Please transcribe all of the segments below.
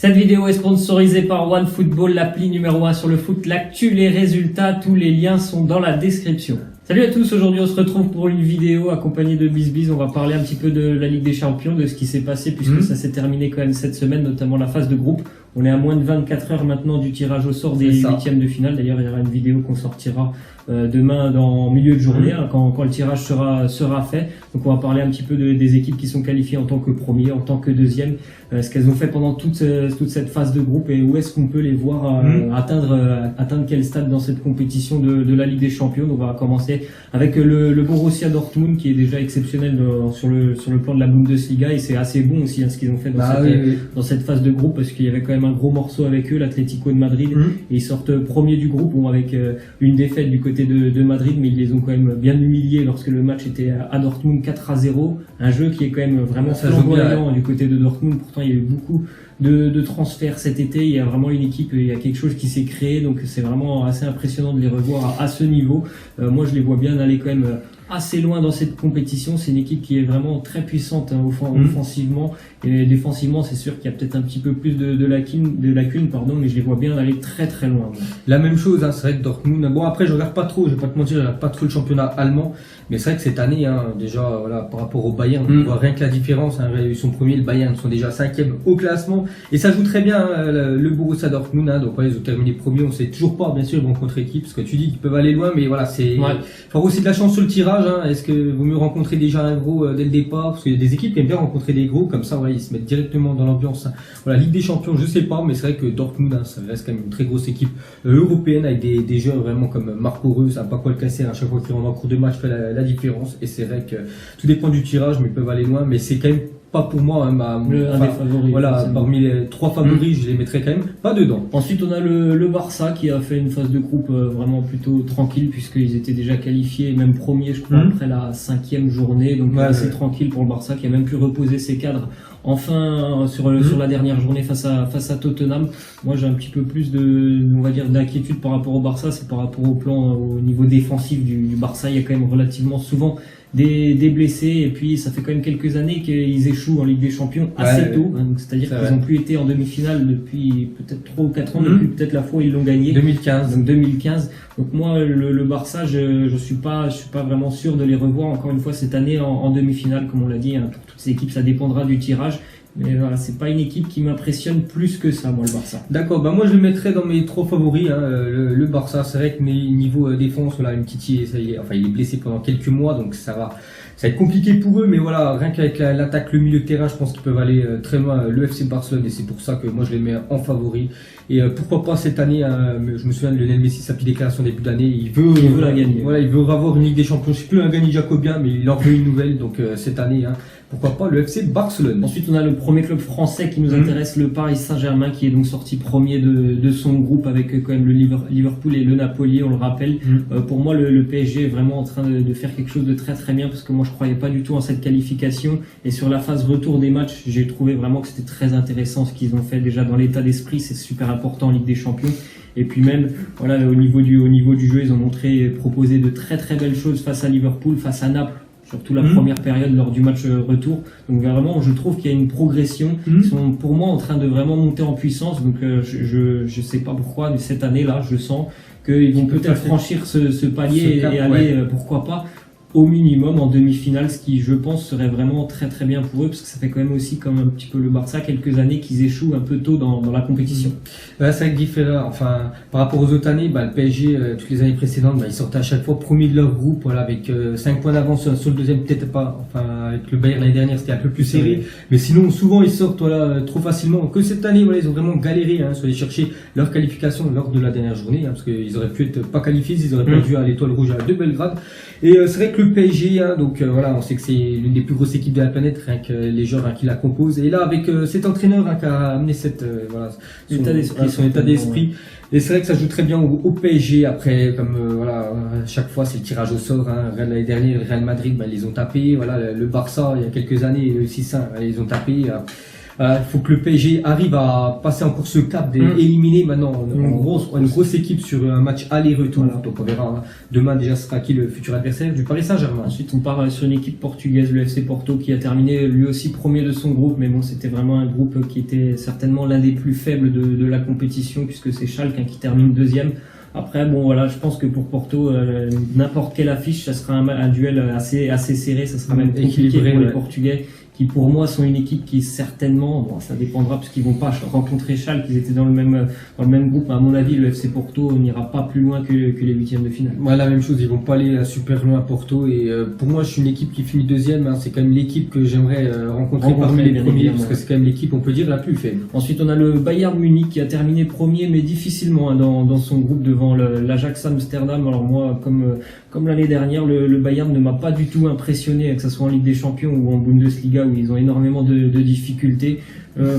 Cette vidéo est sponsorisée par OneFootball, l'appli numéro 1 sur le foot, l'actu, les résultats, tous les liens sont dans la description. Salut à tous, aujourd'hui on se retrouve pour une vidéo accompagnée de BizBiz. On va parler un petit peu de la Ligue des Champions, de ce qui s'est passé puisque ça s'est terminé quand même cette semaine, notamment la phase de groupe. On est à moins de 24 heures maintenant du tirage au sort des huitièmes de finale. D'ailleurs, il y aura une vidéo qu'on sortira demain en milieu de journée, quand le tirage sera fait. Donc on va parler un petit peu des équipes qui sont qualifiées en tant que premier, en tant que deuxième, ce qu'elles ont fait pendant toute cette phase de groupe et où est-ce qu'on peut les voir atteindre quel stade dans cette compétition de la Ligue des Champions. Donc on va commencer avec le Borussia Dortmund qui est déjà exceptionnel sur le plan de la Bundesliga, et c'est assez bon aussi ce qu'ils ont fait dans cette phase de groupe, parce qu'il y avait quand même un gros morceau avec eux, l'Atlético de Madrid, et ils sortent premier du groupe, avec une défaite du côté de Madrid, mais ils les ont quand même bien humiliés lorsque le match était à Dortmund, 4-0, un jeu qui est quand même vraiment flamboyant du côté de Dortmund. Pourtant il y a eu beaucoup de transferts cet été, il y a vraiment une équipe, il y a quelque chose qui s'est créé, donc c'est vraiment assez impressionnant de les revoir à ce niveau. Moi je les vois bien aller quand même assez loin dans cette compétition. C'est une équipe qui est vraiment très puissante offensivement, et défensivement c'est sûr qu'il y a peut-être un petit peu plus de lacunes, mais je les vois bien aller très très loin. La même chose, c'est vrai que Dortmund, bon après je regarde pas trop, je vais pas te mentir, je regarde pas trop le championnat allemand, mais c'est vrai que cette année, déjà voilà, par rapport au Bayern, on voit rien que la différence, ils sont premiers, le Bayern sont déjà 5e au classement, et ça joue très bien le Borussia Dortmund, donc ils ont terminé premier, on sait toujours pas bien sûr ils vont contre équipe, parce que tu dis qu'ils peuvent aller loin, mais voilà, il faut aussi de la chance sur le tirage. Est-ce que vaut mieux rencontrer déjà un gros dès le départ, parce qu'il y a des équipes qui aiment bien rencontrer des gros, comme ça ils se mettent directement dans l'ambiance. Voilà, Ligue des Champions, je sais pas, mais c'est vrai que Dortmund, ça reste quand même une très grosse équipe européenne, avec des joueurs vraiment comme Marco Reus, pas quoi le casser, à chaque fois qu'il rentre en cours de match fait la différence, et c'est vrai que tout dépend du tirage, mais ils peuvent aller loin, mais c'est quand même pas pour moi, un des favoris. Voilà, parmi les 3 favoris, je les mettrais quand même pas dedans. Ensuite, on a le Barça qui a fait une phase de groupe vraiment plutôt tranquille, puisqu'ils étaient déjà qualifiés, même premiers, je crois, après la 5e journée. Donc assez tranquille pour le Barça, qui a même pu reposer ses cadres enfin sur la dernière journée face à Tottenham. Moi, j'ai un petit peu plus d'inquiétude par rapport au Barça, c'est par rapport au niveau défensif du Barça. Il y a quand même relativement souvent des blessés, et puis ça fait quand même quelques années qu'ils échouent en Ligue des Champions assez tôt, c'est-à-dire qu'ils n'ont plus été en demi-finale depuis peut-être 3 ou 4 ans, depuis peut-être la fois où ils l'ont gagné, 2015. Donc 2015. Donc moi le Barça, je suis pas vraiment sûr de les revoir encore une fois cette année en demi-finale, comme on l'a dit, pour toutes ces équipes ça dépendra du tirage. Mais voilà, c'est pas une équipe qui m'impressionne plus que ça, moi, le Barça. D'accord, moi je le mettrais dans mes 3 favoris, le Barça. C'est vrai que niveau défense, voilà, Umtiti, il est blessé pendant quelques mois, donc ça va être compliqué pour eux, mais voilà, rien qu'avec l'attaque, le milieu de terrain, je pense qu'ils peuvent aller très loin, le FC Barcelone, et c'est pour ça que moi je les mets en favori. Et pourquoi pas cette année, je me souviens de Lionel Messi, sa petite déclaration début d'année, il veut la gagner. Voilà, il veut avoir une Ligue des Champions, je sais plus un gagné jacobien, mais il en veut une nouvelle, donc cette année, pourquoi pas le FC Barcelone. Ensuite, on a le premier club français qui nous intéresse, le Paris Saint-Germain, qui est donc sorti premier de son groupe, avec quand même le Liverpool et le Napoli, on le rappelle. Pour moi, le PSG est vraiment en train de faire quelque chose de très très bien, parce que moi je croyais pas du tout en cette qualification, et sur la phase retour des matchs, j'ai trouvé vraiment que c'était très intéressant ce qu'ils ont fait. Déjà dans l'état d'esprit, c'est super important en Ligue des Champions. Et puis même, voilà, au niveau du jeu, ils ont proposé de très très belles choses face à Liverpool, face à Naples, surtout la première période lors du match retour. Donc vraiment, je trouve qu'il y a une progression. Ils sont pour moi en train de vraiment monter en puissance. Donc je sais pas pourquoi, mais cette année-là, je sens qu'ils vont peut-être franchir ce palier et aller, pourquoi pas, au minimum en demi-finale, ce qui je pense serait vraiment très très bien pour eux, parce que ça fait quand même aussi, comme un petit peu le Barça, quelques années qu'ils échouent un peu tôt dans la compétition. C'est vrai que différent, par rapport aux autres années, le PSG, toutes les années précédentes, ils sortaient à chaque fois premier de leur groupe, voilà, avec 5 points d'avance sur le deuxième, peut-être pas, avec le Bayern l'année dernière c'était un peu plus serré, mais sinon souvent ils sortent trop facilement. Que cette année, ils ont vraiment galéré sur aller chercher leur qualification lors de la dernière journée, parce qu'ils auraient pu être pas qualifiés, ils auraient perdu à l'Étoile Rouge de Belgrade. Et c'est vrai que le PSG, on sait que c'est l'une des plus grosses équipes de la planète, rien que les joueurs qui la composent. Et là, avec cet entraîneur qui a amené son état d'esprit, et c'est vrai que ça joue très bien au PSG. Après, comme chaque fois c'est le tirage au sort. L'année dernière, le Real Madrid, ils les ont tapés. Voilà, le Barça, il y a quelques années, le 6-1, ils ont tapé. Il faut que le PSG arrive à passer encore ce cap d'éliminer maintenant une grosse équipe sur un match aller-retour. Voilà. Donc on verra. Hein. Demain déjà sera qui le futur adversaire du Paris Saint-Germain. Ensuite on part sur une équipe portugaise, le FC Porto, qui a terminé lui aussi premier de son groupe, mais bon c'était vraiment un groupe qui était certainement l'un des plus faibles de la compétition, puisque c'est Schalke qui termine deuxième. Après, bon voilà, je pense que pour Porto, n'importe quelle affiche, ça sera un duel assez serré, ça sera même compliqué pour les Portugais, qui pour moi sont une équipe qui certainement, bon ça dépendra parce qu'ils vont pas rencontrer Schalke, ils étaient dans le même groupe, mais à mon avis le FC Porto n'ira pas plus loin que les huitièmes de finale. Ouais, la même chose, ils vont pas aller super loin à Porto, et pour moi je suis une équipe qui finit deuxième, hein, c'est quand même l'équipe que j'aimerais rencontrer parmi les premiers, parce que c'est quand même l'équipe, on peut dire, la plus faible. Ensuite on a le Bayern Munich qui a terminé premier, mais difficilement hein, dans son groupe devant l'Ajax Amsterdam. Alors moi, comme l'année dernière, le Bayern ne m'a pas du tout impressionné, que ce soit en Ligue des Champions ou en Bundesliga, où ils ont énormément de difficultés.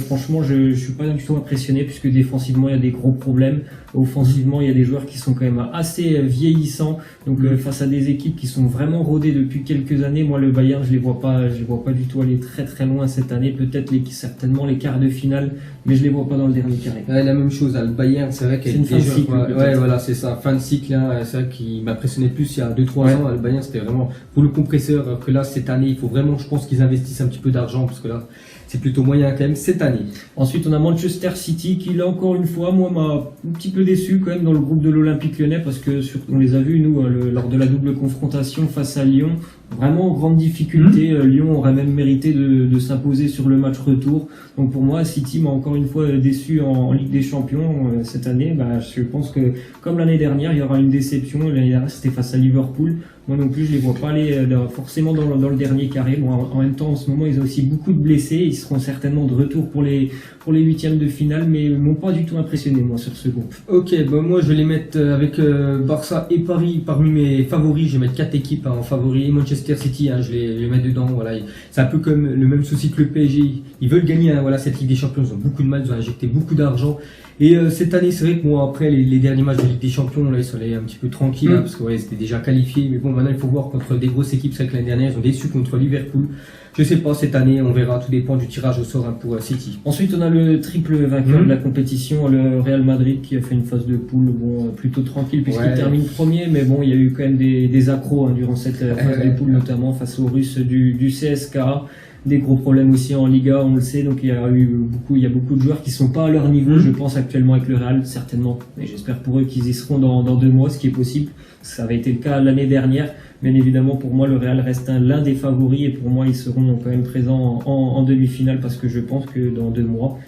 Franchement, je suis pas du tout impressionné, puisque défensivement il y a des gros problèmes. Offensivement, il y a des joueurs qui sont quand même assez vieillissants. Donc face à des équipes qui sont vraiment rodées depuis quelques années, moi le Bayern, je les vois pas du tout aller très très loin cette année. Peut-être certainement les quarts de finale, mais je les vois pas dans le dernier carré. Ouais, la même chose, hein, le Bayern, c'est vrai qu'il y a des joueurs. Ouais, voilà, c'est ça, fin de cycle. Hein, c'est vrai qu'il m'impressionnait plus il y a 2-3 ans. Le Bayern, c'était vraiment pour le compresseur. Alors que là, cette année, il faut vraiment, je pense qu'ils investissent un petit peu d'argent, parce que là, c'est plutôt moyen quand même cette année. Ensuite, on a Manchester City qui, là encore une fois, moi, m'a un petit peu déçu quand même dans le groupe de l'Olympique Lyonnais, parce que on les a vus, nous, lors de la double confrontation face à Lyon. Vraiment grande difficulté. Lyon aurait même mérité de s'imposer sur le match retour. Donc pour moi, City m'a encore une fois déçu en Ligue des Champions cette année. Je pense que comme l'année dernière, il y aura une déception. L'année dernière, c'était face à Liverpool. Moi non plus, je les vois pas aller forcément dans le dernier carré. Bon, en même temps, en ce moment, ils ont aussi beaucoup de blessés. Ils seront certainement de retour pour les huitièmes de finale, mais ils m'ont pas du tout impressionné moi sur ce groupe. Ok, moi je vais les mettre avec Barça et Paris parmi mes favoris. Je vais mettre 4 équipes en favoris. Manchester City, hein, je les mets dedans. Voilà, c'est un peu comme le même souci que le PSG. Ils veulent gagner cette Ligue des Champions. Ils ont beaucoup de mal, ils ont injecté beaucoup d'argent. Et cette année, c'est vrai que moi, après les derniers matchs de Ligue des Champions, là, ils sont allés un petit peu tranquilles, hein, parce que ils étaient déjà qualifiés. Mais bon, maintenant, il faut voir contre des grosses équipes. C'est vrai que l'année dernière, ils ont déçu contre Liverpool. Je sais pas, cette année, on verra, tout dépend du tirage au sort pour City. Ensuite, on a le triple vainqueur de la compétition, le Real Madrid, qui a fait une phase de poule plutôt tranquille, puisqu'il termine premier, mais bon, il y a eu quand même des accros durant cette phase de poule, notamment face aux Russes du CSKA. Des gros problèmes aussi en Liga, on le sait, donc il y a beaucoup de joueurs qui sont pas à leur niveau, je pense, actuellement avec le Real, certainement, mais j'espère pour eux qu'ils y seront dans 2 mois, ce qui est possible. Ça avait été le cas l'année dernière. Bien évidemment, pour moi, le Real reste l'un des favoris, et pour moi, ils seront quand même présents en demi-finale, parce que je pense que dans 2 mois,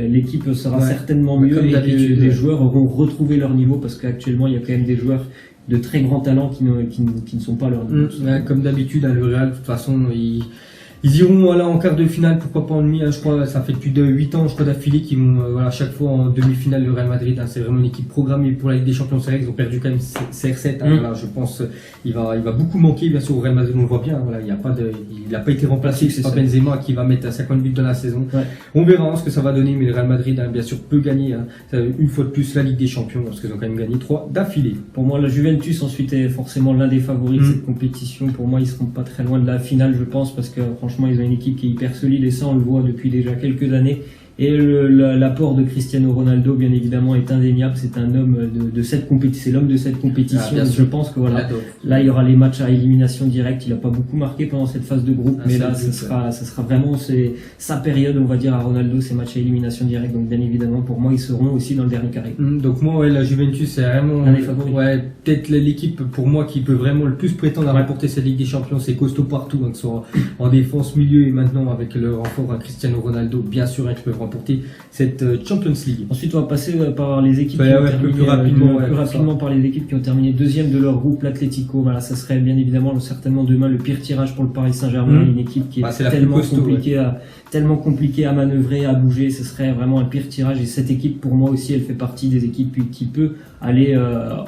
l'équipe sera certainement mieux, et que les joueurs auront retrouvé leur niveau, parce qu'actuellement, il y a quand même des joueurs de très grands talents qui ne sont pas à leur niveau. Comme d'habitude, le Real, de toute façon, ils iront en quart de finale, pourquoi pas en demi. Je crois ça fait plus de 8 ans d'affilée qu'ils vont chaque fois en demi-finale. Le Real Madrid, c'est vraiment une équipe programmée pour la Ligue des Champions. C'est vrai qu'ils ont perdu quand même CR7. Je pense il va beaucoup manquer, bien sûr, au Real Madrid. On le voit bien. Il n'a pas été remplacé. C'est pas Benzema qui va mettre 50 buts dans la saison. On verra ce que ça va donner, mais le Real Madrid, bien sûr, peut gagner une fois de plus la Ligue des Champions, parce qu'ils ont quand même gagné 3 d'affilée. Pour moi, la Juventus ensuite est forcément l'un des favoris de cette compétition. Pour moi, ils seront pas très loin de la finale, je pense, parce que franchement, ils ont une équipe qui est hyper solide, et ça on le voit depuis déjà quelques années. Et l'apport de Cristiano Ronaldo, bien évidemment, est indéniable. C'est un homme de cette compétition, c'est l'homme de cette compétition. Je pense que là il y aura les matchs à élimination directe. Il a pas beaucoup marqué pendant cette phase de groupe, mais là ça sera vraiment sa période, on va dire, à Ronaldo, ces matchs à élimination directe. Donc bien évidemment, pour moi, ils seront aussi dans le dernier carré. Donc moi, la Juventus, c'est vraiment un des favoris. Peut-être l'équipe pour moi qui peut vraiment le plus prétendre à remporter cette Ligue des Champions. C'est costaud partout, que ce soit en défense, milieu, et maintenant avec le renfort à Cristiano Ronaldo, bien sûr, qui peuvent remporter cette Champions League. Ensuite, on va passer par les équipes qui ont terminé plus rapidement par les équipes qui ont terminé deuxième de leur groupe, l'Atlético. Ça serait bien évidemment certainement demain le pire tirage pour le Paris Saint-Germain, une équipe qui est tellement compliquée à manœuvrer, à bouger. Ce serait vraiment un pire tirage, et cette équipe, pour moi aussi, elle fait partie des équipes qui peut aller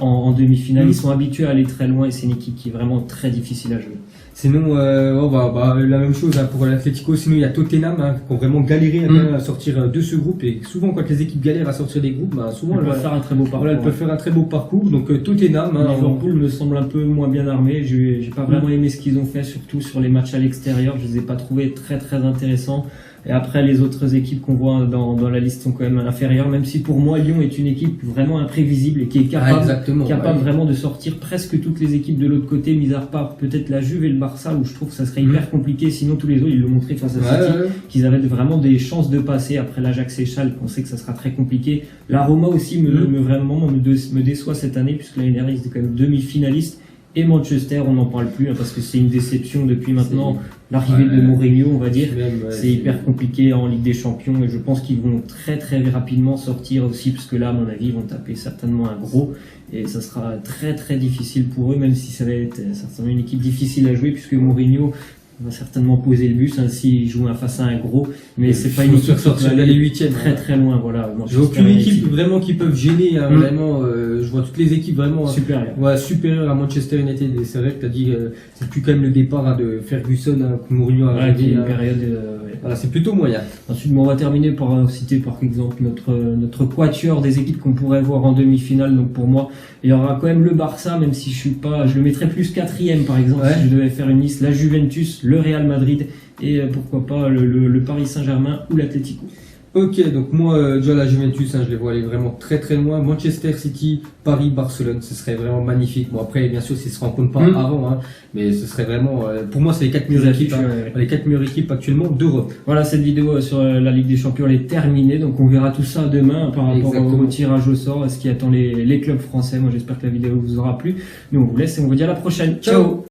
en demi-finale. Ils sont habitués à aller très loin, et c'est une équipe qui est vraiment très difficile à jouer. Sinon, la même chose pour l'Atlético. Sinon, il y a Tottenham qui ont vraiment galéré à sortir de ce groupe. Et souvent, quand les équipes galèrent à sortir des groupes, souvent elles peuvent faire un très beau parcours. Elles peuvent faire un très beau parcours. Donc Tottenham, Liverpool me semble un peu moins bien armé. J'ai pas vraiment aimé ce qu'ils ont fait, surtout sur les matchs à l'extérieur. Je les ai pas trouvés très très intéressants. Et après, les autres équipes qu'on voit dans la liste sont quand même inférieures, même si pour moi, Lyon est une équipe vraiment imprévisible et qui est capable vraiment de sortir presque toutes les équipes de l'autre côté, mis à part peut-être la Juve et le Barça, où je trouve que ça serait hyper compliqué. Sinon, tous les autres, ils l'ont montré face à City, qu'ils avaient vraiment des chances de passer. Après l'Ajax et Schalke, on sait que ça sera très compliqué. La Roma aussi me déçoit cette année, puisque l'année dernière, ils étaient quand même demi-finalistes. Et Manchester, on n'en parle plus, parce que c'est une déception depuis maintenant l'arrivée de Mourinho, on va dire. C'est hyper compliqué en Ligue des Champions, et je pense qu'ils vont très très rapidement sortir aussi, parce que là, à mon avis, ils vont taper certainement un gros, et ça sera très très difficile pour eux, même si ça va être certainement une équipe difficile à jouer, puisque Mourinho va certainement poser le bus s'il joue face à un gros, mais c'est pas une équipe qui va aller les huitièmes très loin, voilà. J'ai aucune équipe vraiment qui peuvent gêner, vraiment. Je vois toutes les équipes vraiment supérieures à Manchester United. Et c'est vrai que tu as dit, c'est plus quand même le départ de Ferguson, que Mourinho a arrivé. Une période. Voilà, c'est plutôt moyen. Ensuite, on va terminer par citer par exemple notre quatuor des équipes qu'on pourrait voir en demi-finale. Donc pour moi, il y aura quand même le Barça, même si je le mettrais plus quatrième par exemple, si je devais faire une liste, la Juventus, le Real Madrid et pourquoi pas le Paris Saint-Germain ou l'Atlético. Ok, donc moi, déjà la Juventus, je les vois aller vraiment très très loin. Manchester City, Paris, Barcelone, ce serait vraiment magnifique. Bon après, bien sûr, s'ils se rencontrent pas avant, mais ce serait vraiment, pour moi, c'est les 4 meilleures équipes, les 4 meilleures équipes actuellement d'Europe. Voilà, cette vidéo sur la Ligue des Champions elle est terminée, donc on verra tout ça demain par rapport au tirage au sort, ce qui attend les clubs français. Moi, j'espère que la vidéo vous aura plu. Nous, on vous laisse et on vous dit à la prochaine. Ciao.